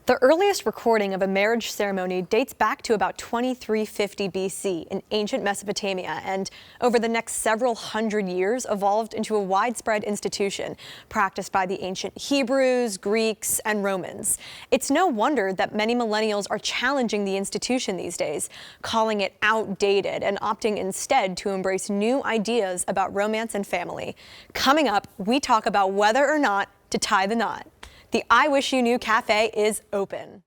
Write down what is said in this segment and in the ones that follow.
The earliest recording of a marriage ceremony dates back to about 2350 BC in ancient Mesopotamia, and over the next several hundred years evolved into a widespread institution practiced by the ancient Hebrews, Greeks, and Romans. It's no wonder that many millennials are challenging the institution these days, calling it outdated and opting instead to embrace new ideas about romance and family. Coming up, we talk about whether or not to tie the knot. The I Wish You Knew Cafe is open.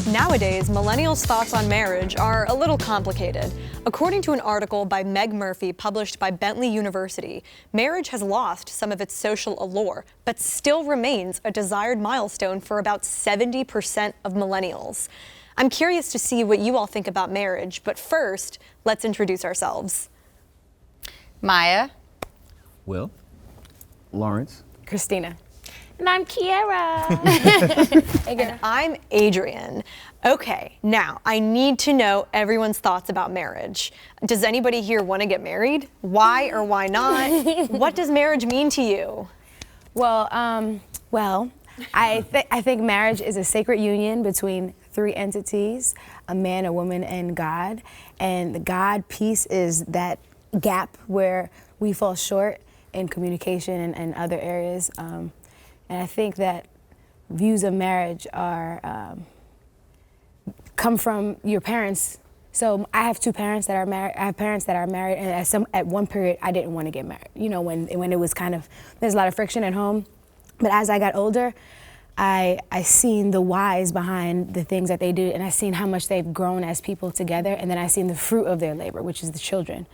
Nowadays, millennials' thoughts on marriage are a little complicated. According to an article by Meg Murphy published by Bentley University, marriage has lost some of its social allure, but still remains a desired milestone for about 70% of millennials. I'm curious to see what you all think about marriage, but first, let's introduce ourselves. Maya. Will. Lawrence. Christina. And I'm Kiera. And I'm Adrian. Okay, now I need to know everyone's thoughts about marriage. Does anybody here want to get married? Why or why not? What does marriage mean to you? Well, I think marriage is a sacred union between three entities, a man, a woman, and God. And the God piece is that gap where we fall short in communication and other areas. And I think that views of marriage are come from your parents. So I have two parents that are married. I have parents that are married, and at one period I didn't want to get married. You know, when it was kind of, there's a lot of friction at home. But as I got older, I seen the whys behind the things that they do, and I seen how much they've grown as people together, and then I seen the fruit of their labor, which is the children.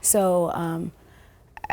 So.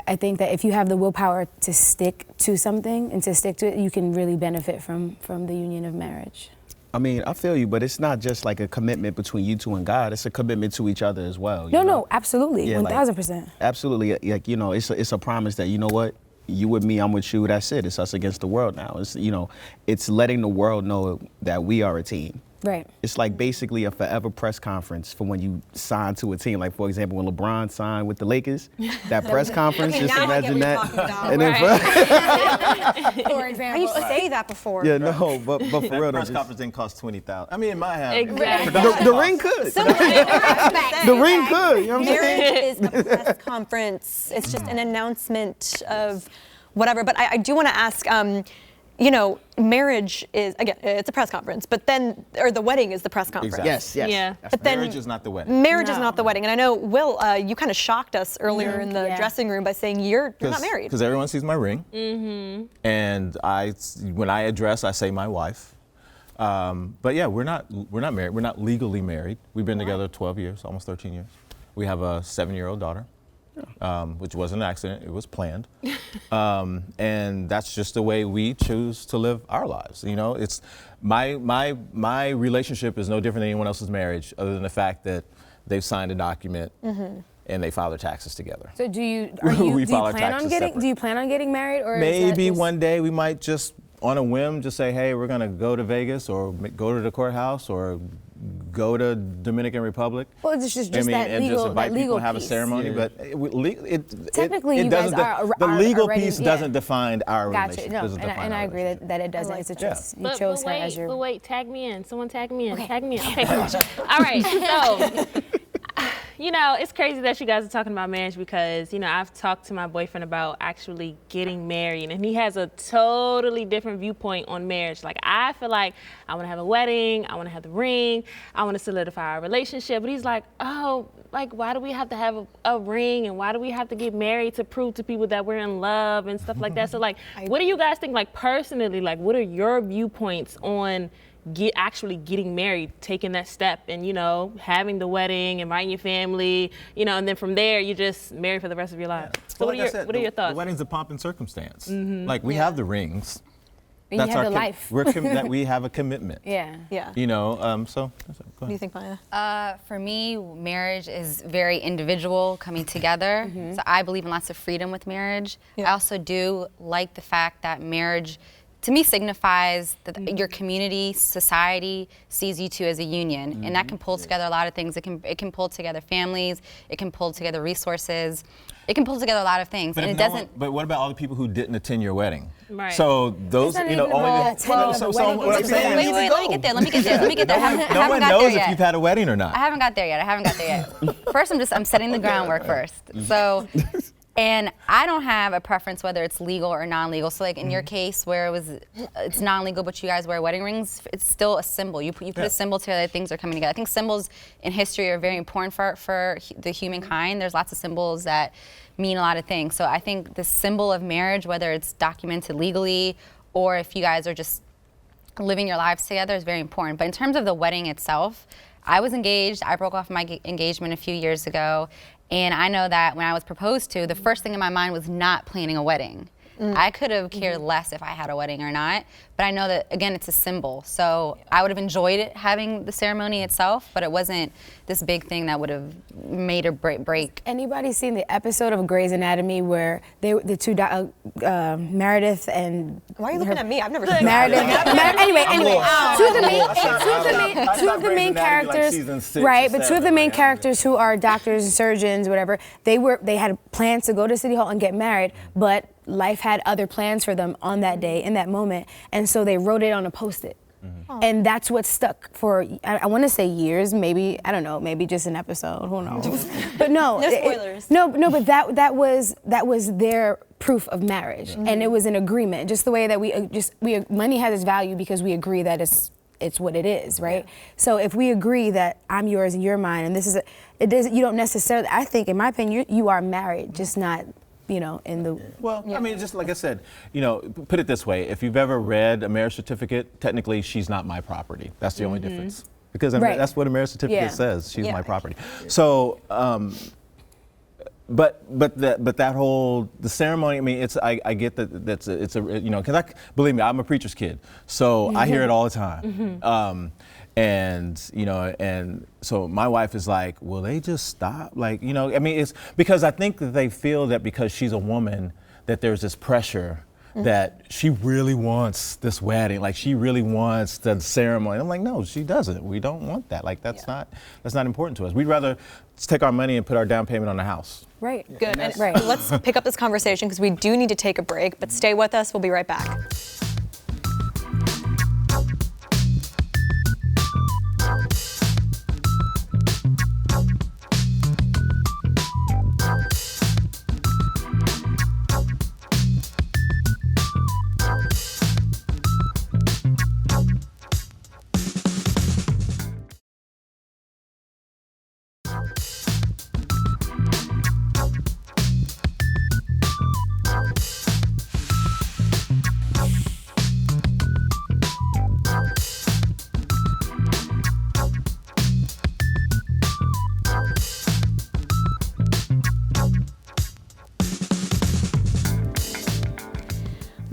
I think that if you have the willpower to stick to something and to stick to it, you can really benefit from the union of marriage. I mean, I feel you, but it's not just like a commitment between you two and God. It's a commitment to each other as well. No, absolutely, yeah, 1000%. Absolutely, like, you know, it's a promise that, you know what, you with me, I'm with you, that's it. It's us against the world now. It's, you know, it's letting the world know that we are a team. Right. It's like basically a forever press conference for when you sign to a team. Like, for example, when LeBron signed with the Lakers, that press conference, Okay, just now imagine I get what that. you're talking about. For example. I used to say that before. Yeah, no, but for That real, press though, conference didn't cost $20,000. I mean, it might have. Exactly. the ring could. The ring could. You know what I'm saying? Marriage is a press conference. It's just an announcement of whatever. But I do want to ask, you know, marriage is, again, it's a press conference, but then, or the wedding is the press conference. Exactly. Yes. Yeah. But then Marriage is not the wedding. Marriage is No. not the wedding. And I know, Will, you kind of shocked us earlier in the dressing room by saying you're not married. Because everyone sees my ring. And when I address, I say my wife. But yeah, we're not married. We're not legally married. We've been together 12 years, almost 13 years. We have a 7-year-old daughter. Which wasn't an accident, it was planned. And that's just the way we choose to live our lives. You know, it's my relationship is no different than anyone else's marriage, other than the fact that they've signed a document and they file their taxes together. So do you plan on getting married, or maybe one day we might just on a whim just say, hey, we're gonna go to Vegas or go to the courthouse or go to Dominican Republic. Well, it's just and that legal, just invite that legal people and have a piece. ceremony, but Technically, it you guys doesn't. are The legal already, piece doesn't define our Gotcha. relationship. No, Doesn't define and our I agree relationship. that it doesn't. It's a choice. You chose her as your. But wait, tag me in. Someone tag me in. Tag me in. Okay, cool. All right, so. You know, it's crazy that you guys are talking about marriage because, you know, I've talked to my boyfriend about actually getting married, and he has a totally different viewpoint on marriage. Like, I feel like I want to have a wedding, I want to have the ring, I want to solidify our relationship. But he's like, oh, like, why do we have to have a ring, and why do we have to get married to prove to people that we're in love and stuff like that? So, like, what do you guys think, like, personally, like, what are your viewpoints on actually getting married, taking that step, and, you know, having the wedding, inviting your family, you know, and then from there you just marry for the rest of your life. So Well, what are your thoughts? The wedding's a pomp and circumstance. Like, we have the rings, You have the life. That we have a commitment. Yeah. Yeah. You know, so go ahead. What do you think, Maya? For me, marriage is very individual, coming together. So I believe in lots of freedom with marriage. Yeah. I also do like the fact that marriage, to me, signifies that your community, society sees you two as a union, and that can pull together a lot of things. It can pull together families. It can pull together resources. It can pull together a lot of things, But and if it no doesn't. one, but what about all the people who didn't attend your wedding? Right. So those, It's not you know, even only about attending the wedding. what I'm saying Wait, is, let me get there. Let me get there. I no haven't one got knows there if yet. you've had a wedding or not. I haven't got there yet. First, I'm setting the groundwork first. So, and I don't have a preference whether it's legal or non-legal. So like in your case where it's non-legal, but you guys wear wedding rings, it's still a symbol. You put a symbol together, things are coming together. I think symbols in history are very important for the humankind. There's lots of symbols that mean a lot of things. So I think the symbol of marriage, whether it's documented legally or if you guys are just living your lives together, is very important. But in terms of the wedding itself, I was engaged. I broke off my engagement a few years ago. And I know that when I was proposed to, the first thing in my mind was not planning a wedding. I could have cared less if I had a wedding or not, but I know that, again, it's a symbol. So I would have enjoyed it having the ceremony itself, but it wasn't this big thing that would have made or break. Anybody seen the episode of Grey's Anatomy where the two Meredith and Why are you looking at me? I've never seen Meredith. that. Anyway, two of the main characters, right? But two of the main characters who are doctors and surgeons, whatever, they had plans to go to City Hall and get married, but life had other plans for them on that day, in that moment, and so they wrote it on a Post-it. And that's what stuck for, I want to say years, maybe, I don't know, maybe just an episode, who knows? But no. No spoilers. No, but that was their proof of marriage, and it was an agreement, just the way that money has its value because we agree that it's what it is, right? So if we agree that I'm yours and you're mine, and you don't necessarily, I think, in my opinion, you are married, just not, in the... Well, I mean, just like I said, put it this way. If you've ever read a marriage certificate, technically she's not my property. That's the only difference. Because that's what a marriage certificate says. She's my property. So, but that whole, the ceremony, I mean, I get that it's a because believe me, I'm a preacher's kid. So I hear it all the time. And so my wife is like, will they just stop? Like, I mean, it's because I think that they feel that because she's a woman, that there's this pressure that she really wants this wedding, like she really wants the ceremony. I'm like, no, she doesn't. We don't want that. Like that's not important to us. We'd rather take our money and put our down payment on the house. Right. Good. And let's pick up this conversation because we do need to take a break, but stay with us. We'll be right back.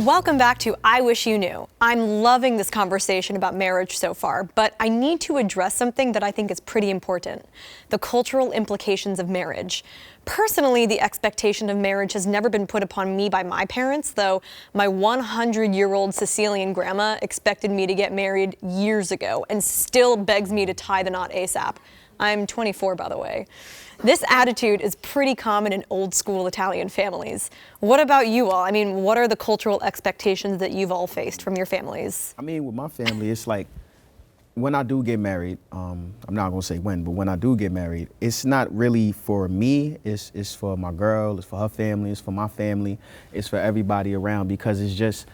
Welcome back to I Wish You Knew. I'm loving this conversation about marriage so far, but I need to address something that I think is pretty important: the cultural implications of marriage. Personally, the expectation of marriage has never been put upon me by my parents, though my 100-year-old Sicilian grandma expected me to get married years ago and still begs me to tie the knot ASAP. I'm 24, by the way. This attitude is pretty common in old school Italian families. What about you all? I mean, what are the cultural expectations that you've all faced from your families? I mean, with my family, it's like when I do get married, I'm not gonna say when, but when I do get married, it's not really for me, it's for my girl, it's for her family, it's for my family, it's for everybody around, because it's just,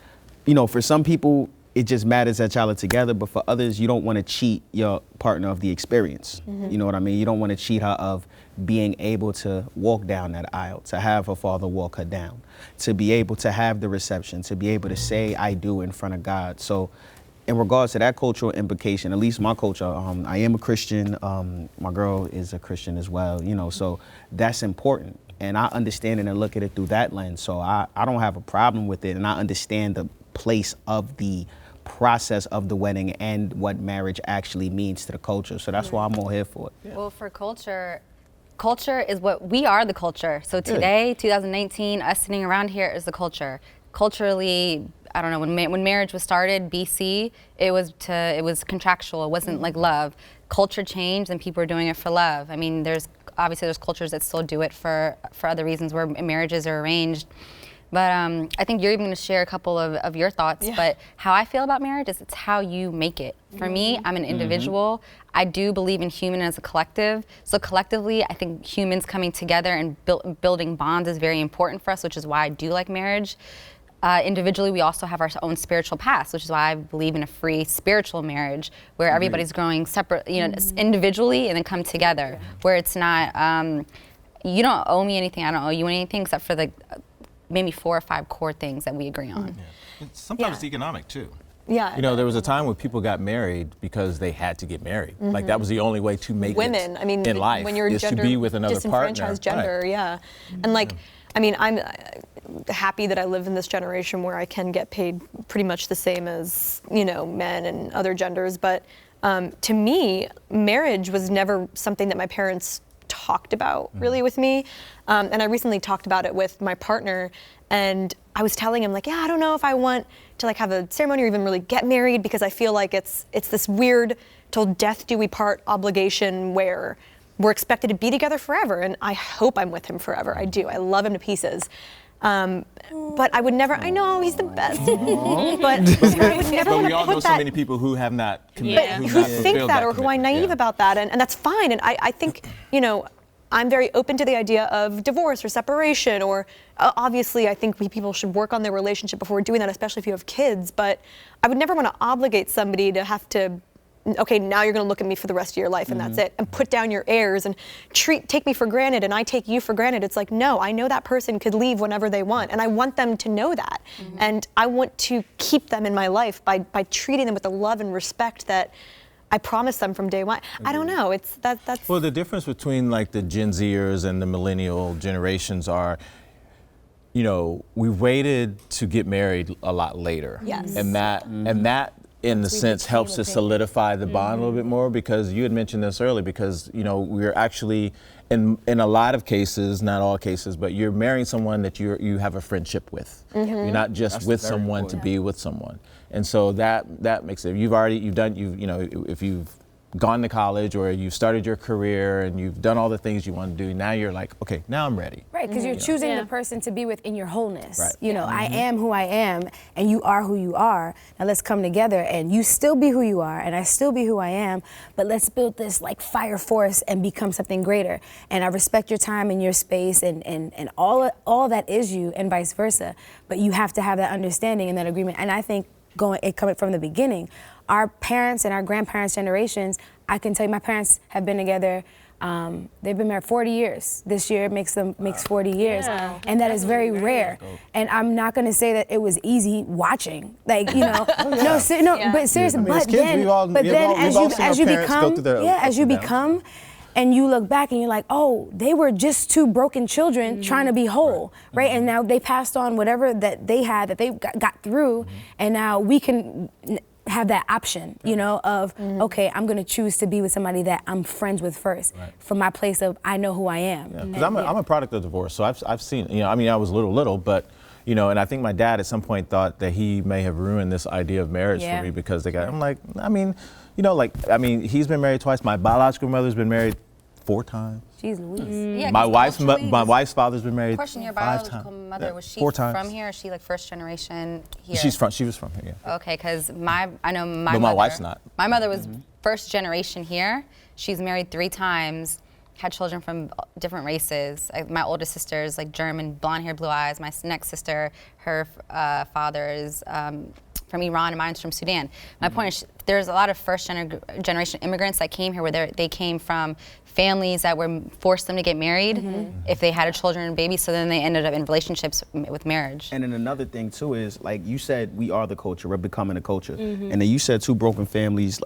for some people, it just matters that y'all are together, but for others, you don't want to cheat your partner of the experience. You know what I mean? You don't want to cheat her of being able to walk down that aisle, to have her father walk her down, to be able to have the reception, to be able to say I do in front of God. So in regards to that cultural implication, at least my culture, I am a Christian, my girl is a Christian as well, so that's important. And I understand it and look at it through that lens. So I don't have a problem with it, and I understand place of the process of the wedding and what marriage actually means to the culture. So that's why I'm all here for it. Well, for culture is what we are, the culture. So today, 2019, us sitting around here is the culture. Culturally, I don't know, when marriage was started, BC, it was contractual. It wasn't like love. Culture changed and people are doing it for love. I mean, there's cultures that still do it for other reasons where marriages are arranged. But I think you're even going to share a couple of your thoughts. Yeah. But how I feel about marriage is it's how you make it. For me, I'm an individual. I do believe in human as a collective. So collectively, I think humans coming together and building bonds is very important for us, which is why I do like marriage. Individually, we also have our own spiritual past, which is why I believe in a free spiritual marriage where everybody's growing separate, individually and then come together, where it's not, you don't owe me anything, I don't owe you anything except for the maybe 4 or 5 core things that we agree on. Sometimes it's economic too. Yeah. There was a time when people got married because they had to get married. Like that was the only way to make women, it I mean, in life when you're is to be with another partner. Gender, yeah. And like, I mean, I'm happy that I live in this generation where I can get paid pretty much the same as, men and other genders. But to me, marriage was never something that my parents talked about really with me. And I recently talked about it with my partner, and I was telling him like, I don't know if I want to like have a ceremony or even really get married, because I feel like it's this weird till death do we part obligation where we're expected to be together forever. And I hope I'm with him forever. I do. I love him to pieces. But I would never, I know he's the best, but I would never we all know put so that, many people who have not committed, who think that or who are naive about that, and that's fine. And I think, I'm very open to the idea of divorce or separation, or obviously I think people should work on their relationship before doing that, especially if you have kids, but I would never want to obligate somebody to have to, okay, now you're going to look at me for the rest of your life and that's it, and put down your airs and take me for granted and I take you for granted. It's like, no, I know that person could leave whenever they want, and I want them to know that. And I want to keep them in my life by treating them with the love and respect that I promised them from day one. I don't know. That's well, the difference between like the Gen Zers and the millennial generations are, we waited to get married a lot later. Yes. And that in a sense helps to solidify the bond a little bit more, because you had mentioned this earlier, because we're actually in a lot of cases, not all cases, but you're marrying someone that you have a friendship with. You're not just with someone to be with someone. And so that makes it. If you've gone to college or you've started your career and you've done all the things you want to do, now you're like, okay, now I'm ready. Right, because you're choosing the person to be with in your wholeness. Right. I am who I am and you are who you are. Now let's come together and you still be who you are and I still be who I am, but let's build this like fire force and become something greater. And I respect your time and your space and all that is you, and vice versa. But you have to have that understanding and that agreement. And I think coming from the beginning, our parents and our grandparents' generations, I can tell you my parents have been together, they've been married 40 years. This year makes 40 years. Yeah. And that is very rare. And I'm not gonna say that it was easy watching. Like, but seriously, but then as you become, and you look back and you're like, oh, they were just 2 broken children trying to be whole, right? And now they passed on whatever that they had, that they got through, and now we can have that option, of, okay, I'm gonna choose to be with somebody that I'm friends with first, from my place of, I know who I am. Because I'm a product of divorce, so I've seen, I was little, but, and I think my dad at some point thought that he may have ruined this idea of marriage for me, because I'm like, he's been married twice. My biological mother's been married 4 times. Jeez Louise. Yeah, my wife's father's been married question, your 5 biological times. mother, was she 4 times. from here, or is she like first generation here? She was from here, yeah. Okay, because I know my But mother. my wife's not. My mother was first generation here. She's married 3 times, had children from different races. My oldest sister is like German, blonde hair, blue eyes. My next sister, her father is from Iran and mine's from Sudan. My point is, there's a lot of generation immigrants that came here where they came from families that were forced them to get married if they had a children and babies, so then they ended up in relationships with marriage. And then another thing too is, like you said, we are the culture, we're becoming a culture. And then you said two broken families,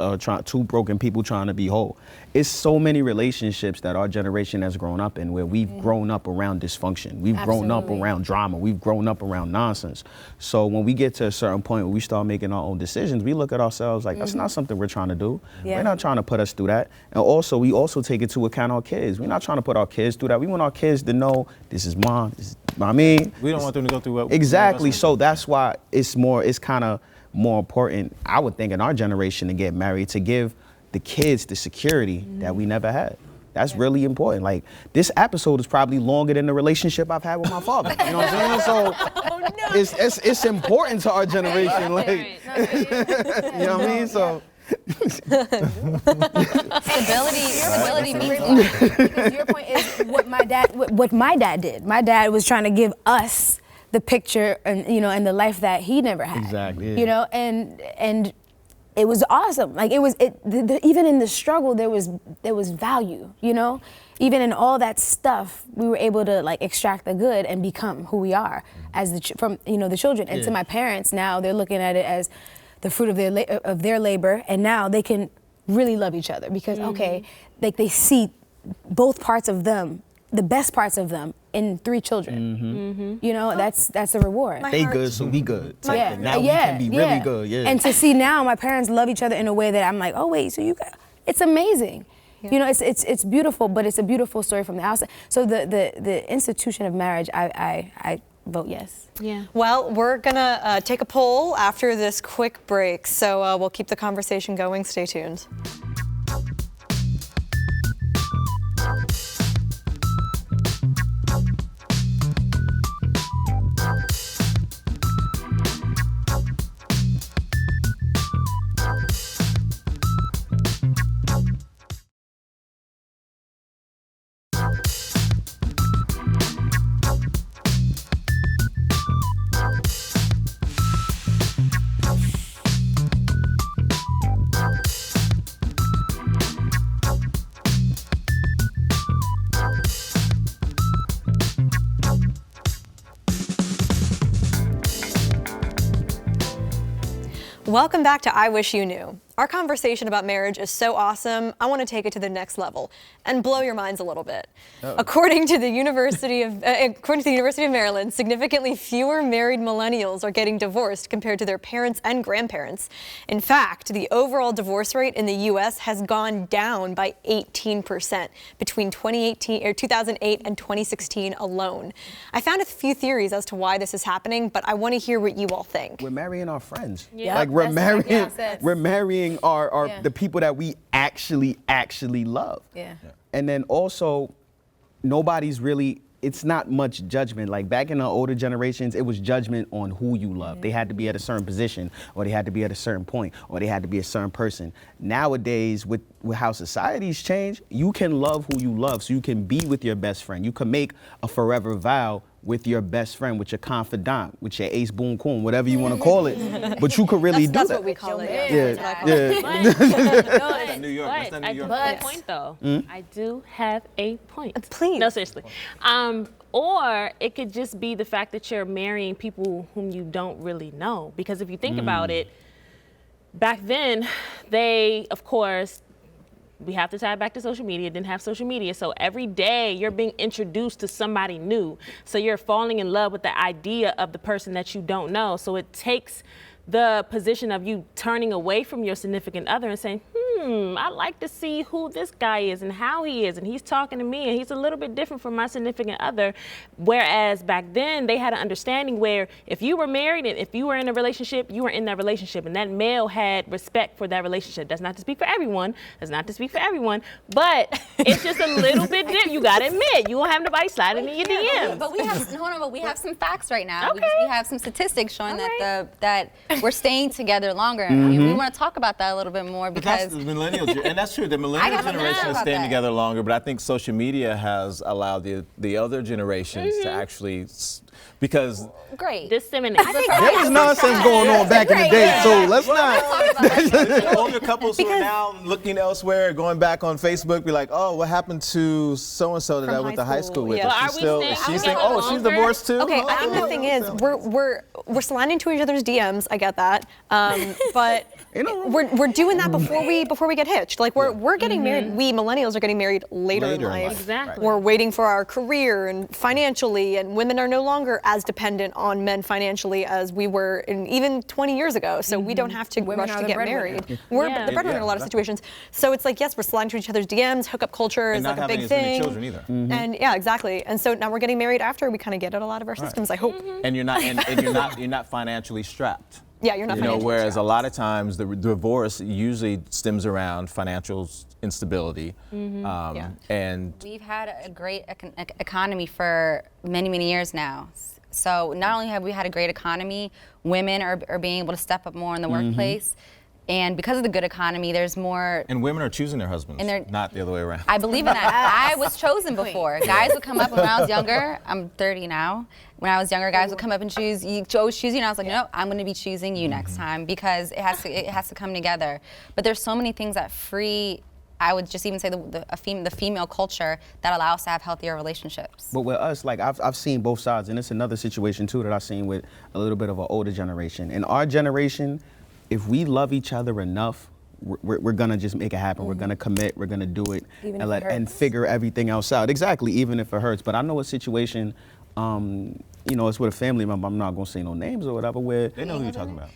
two broken people trying to be whole. It's so many relationships that our generation has grown up in where we've grown up around dysfunction. We've grown up around drama. We've grown up around nonsense. So when we get to a certain point where we start making our own decisions, we look at ourselves like, that's not something we're trying to do. We're not trying to put us through that. And also, we also take it to account our kids. We're not trying to put our kids through that. We want our kids to know this is mom, this is, I mean. We don't want them to go through what. Exactly. So that's why it's kind of more important, I would think, in our generation to get married, to give the kids the security that we never had. That's really important. Like, this episode is probably longer than the relationship I've had with my father. You know what I'm saying? So it's important to our generation. Like, you know what I mean? So. Stability means Because your point is what my dad did. My dad was trying to give us the picture and and the life that he never had. Exactly. Yeah. You know, and it was awesome. Like even in the struggle there was value, Even in all that stuff, we were able to like extract the good and become who we are as the children. And to my parents now, they're looking at it as the fruit of their labor, and now they can really love each other because like they see both parts of them, the best parts of them, in 3 children. That's a reward. They good, so we good. Yeah. Now we can be really good. Yeah. And to see now my parents love each other in a way that I'm like, oh wait, so it's amazing. Yeah. It's beautiful, but it's a beautiful story from the outside. So the institution of marriage, I vote yes. Yeah. Well, we're gonna take a poll after this quick break, so we'll keep the conversation going. Stay tuned. Welcome back to I Wish You Knew. Our conversation about marriage is so awesome, I want to take it to the next level and blow your minds a little bit. According to the University of Maryland, significantly fewer married millennials are getting divorced compared to their parents and grandparents. In fact, the overall divorce rate in the U.S. has gone down by 18% between 2008 and 2016 alone. I found a few theories as to why this is happening, but I want to hear what you all think. We're marrying our friends. Yeah. Like we're marrying the people that we actually love. Yeah. And then also, nobody's really, it's not much judgment. Like back in the older generations, it was judgment on who you love. They had to be at a certain position, or they had to be at a certain point, or they had to be a certain person. Nowadays, with how society's changed, you can love who you love, so you can be with your best friend. You can make a forever vow with your best friend, with your confidant, with your ace boon coon, whatever you want to call it. But you could really do that. That's what we call it. New York. That's not New York. I do have a point, though. I do have a point. Please. No, seriously. Or it could just be the fact that you're marrying people whom you don't really know. Because if you think about it, back then, they, of course, we have to tie it back to social media, didn't have social media. So every day you're being introduced to somebody new. So you're falling in love with the idea of the person that you don't know. So it takes the position of you turning away from your significant other and saying, I'd like to see who this guy is and how he is. And he's talking to me and he's a little bit different from my significant other. Whereas back then they had an understanding where if you were married and if you were in a relationship, you were in that relationship. And that male had respect for that relationship. That's not to speak for everyone. But it's just a little bit different. You got to admit, you won't have nobody sliding in your DMs. But we have some facts right now. Okay. We have some statistics showing that we're staying together longer. And we want to talk about that a little bit more because millennials, and that's true. The millennial got generation mad is about staying that. together longer, but I think social media has allowed the other generations to actually, because Great. Disseminate. There was nonsense going on back in the day, so let's not. the older couples who are now looking elsewhere, going back on Facebook, be like, oh, what happened to so and so that From I went to high high school, school with? yeah. Is But she are we still? staying Is she together saying, oh, she's longer? divorced too? Okay, Oh, I think the thing is we're sliding into each other's DMs. I get that, but we're doing that before we get hitched. Like we're getting married. We millennials are getting married later in life. Exactly. We're waiting for our career and financially, and women are no longer as dependent on men financially as we were even 20 years ago. So we don't have to Women rush are to the get breadwinner. married. We're Yeah. the breadwinner in a lot of situations. So it's like, yes, we're sliding to each other's DMs. Hookup culture is And not like a having big as many thing. children either. And yeah, exactly. And so now we're getting married after we kind of get it out of our systems. I hope. And you're not, and you're not financially strapped. Yeah, you're not. You know, financially whereas a strapped. lot of times the divorce usually stems around financial instability. Yeah. And We've had a great economy for many, many years now. So not only have we had a great economy, women are being able to step up more in the workplace. And because of the good economy, there's more. and women are choosing their husbands, And they're- not the other way around. I believe in that. I was chosen before. Guys would come up when I was younger. I'm 30 now. When I was younger, guys would come up and choose you. Always choose you, and I was like, no, I'm going to be choosing you next time because it has to come together. But there's so many things that free. I would just even say the female culture that allow us to have healthier relationships. But with us, like I've seen both sides, and it's another situation too that I've seen with a little bit of an older generation. In our generation, if we love each other enough, we're gonna just make it happen. We're gonna commit. We're gonna do it, Even and if it and hurts. figure everything else out. Exactly, even if it hurts. But I know a situation. You know, it's with a family member. I'm not gonna say no names or whatever. Where They know who you're talking about.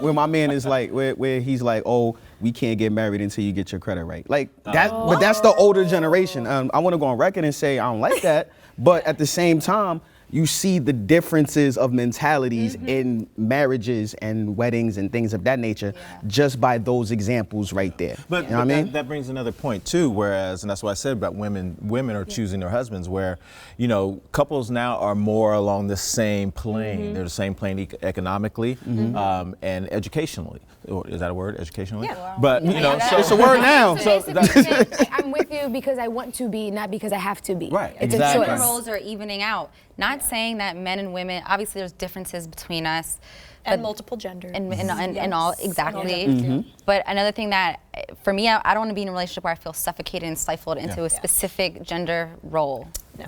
where my man is like, where he's like, oh, we can't get married until you get your credit right. Like that, but that's the older generation. I want to go on record and say I don't like that, but at the same time, you see the differences of mentalities in marriages and weddings and things of that nature just by those examples right there. But, you know what I mean? that brings another point too, whereas, and that's what I said about women are choosing their husbands, where, you know, couples now are more along the same plane. They're the same plane economically and educationally. Or is that a word, educationally? Yeah. But, you know, so It's a word now. So basically saying, I'm with you because I want to be, not because I have to be. Right, It's exactly. a Gender choice. roles are evening out. Not saying that men and women, obviously there's differences between us. And multiple genders. And all, exactly. But another thing that, for me, I don't want to be in a relationship where I feel suffocated and stifled into a specific gender role.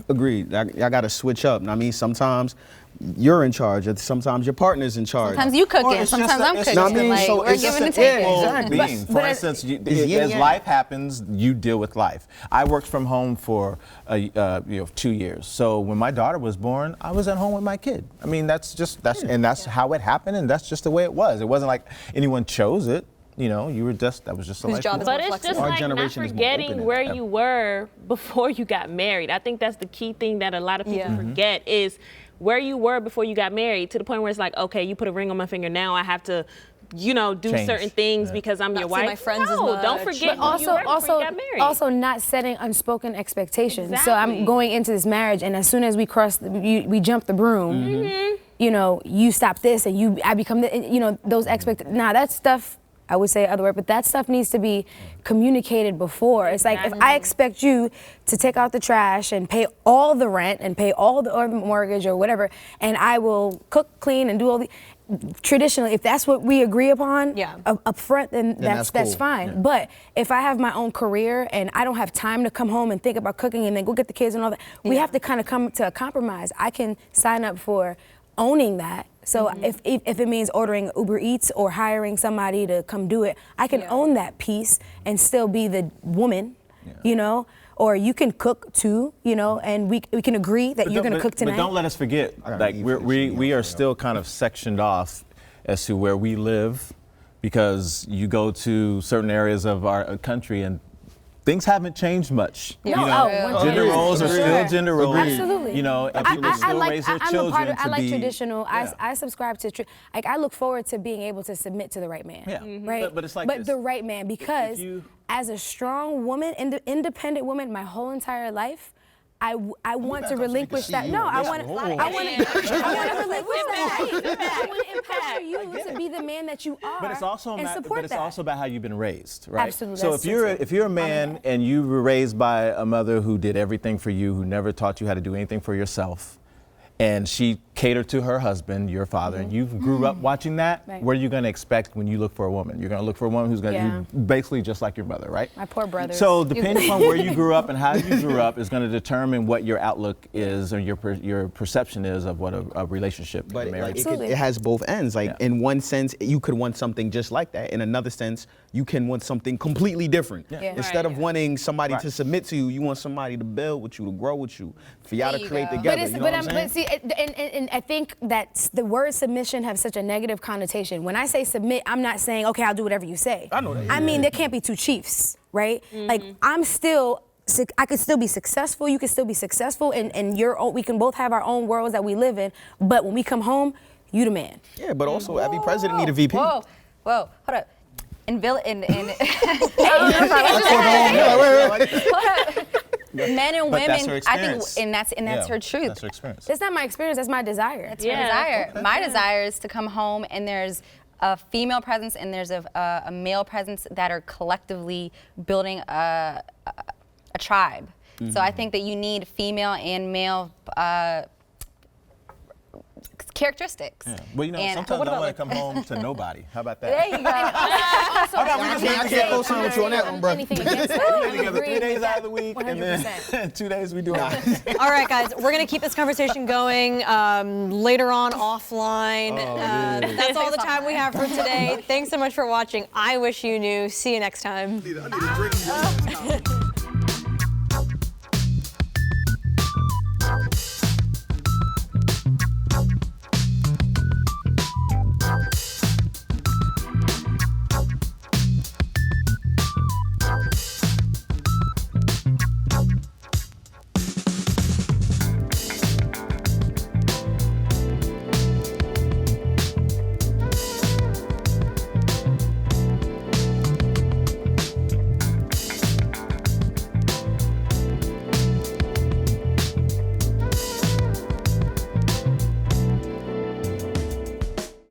Agreed. I got to switch up. And I mean, sometimes you're in charge, and sometimes your partner's in charge. Sometimes you cooking, it's just sometimes a- I'm it's cooking. just a- Like, so we're it's giving and just a- taking. exactly. being. For instance, yin as yang. life happens, you deal with life. I worked from home for 2 years. So when my daughter was born, I was at home with my kid. I mean, that's how it happened, and that's just the way it was. It wasn't like anyone chose it. You know, that was just the Whose life. job you is were. But it's flexible. just Our like not generation is more forgetting open where than you ever. were before you got married. I think that's the key thing that a lot of people forget is where you were before you got married, to the point where it's like, okay, you put a ring on my finger, now I have to, do Change. certain things because I'm your see wife. my friends as no, don't much. forget But who you were before you got married. also not setting unspoken expectations. So Exactly. I'm going into this marriage, and as soon as we we jump the broom, you know, you stop this, and I become those Nah, that stuff. I would say other word, but that stuff needs to be communicated before. It's like if I expect you to take out the trash and pay all the rent and pay all the mortgage or whatever, and I will cook, clean, and do all the. Traditionally, if that's what we agree upon up front, then that's cool. fine. Yeah. But if I have my own career and I don't have time to come home and think about cooking and then go get the kids and all that, we have to kind of come to a compromise. I can sign up for owning that. So if it means ordering Uber Eats or hiring somebody to come do it, I can own that piece and still be the woman, you know? Or you can cook too, you know, and we can agree that you're gonna cook tonight. But don't let us forget, like we are still kind of sectioned off as to where we live, because you go to certain areas of our country and things haven't changed much. No, you know, 100%. gender roles are For still sure. gender roles. Absolutely. You know, and people still raise their children I to like be. traditional. Yeah. I subscribe to like I look forward to being able to submit to the right man. Yeah. Right. But it's like But this. the right man, because you- as a strong woman, independent woman, my whole entire life, I want to relinquish that. No, I want to relinquish that. I want to empower you to be the man that you are. But it's also about how you've been raised, right? Absolutely. So if you're a man and you were raised by a mother who did everything for you, who never taught you how to do anything for yourself, and she catered to her husband, your father, and you grew up watching that, what are you going to expect when you look for a woman? You're going to look for a woman who's going to be basically just like your mother, right? My poor brother. So depending on where you grew up and how you grew up is going to determine what your outlook is or your perception is of what a relationship But marriage like, it has both ends. Like in one sense, you could want something just like that. In another sense, you can want something completely different. Yeah. Instead of wanting somebody to submit to you, you want somebody to build with you, to grow with you, for y'all to create together. You know what I'm saying? But see, and I think that the word submission has such a negative connotation. When I say submit, I'm not saying, okay, I'll do whatever you say. I know that. I mean, there can't be two chiefs, right? Like, I could still be successful, you could still be successful, and we can both have our own worlds that we live in, but when we come home, you the man. Yeah, but also every president need a VP. Whoa, hold up. Men and women, that's her I think, experience. and that's her truth. That's her experience. That's not my experience, that's my desire. That's her desire. My desire is to come home and there's a female presence and there's a male presence that are collectively building a tribe. So I think that you need female and male characteristics. Yeah. Well, you know, And sometimes what I about, want to come home to nobody. How about that? There you go. I can't co-sign with you on that one, bro. Anything against that? We get together 3 days out of the week, and then 2 days we do it. All right, guys, we're going to keep this conversation going later on offline. That's all the time we have for today. Thanks so much for watching. I Wish You Knew. See you next time.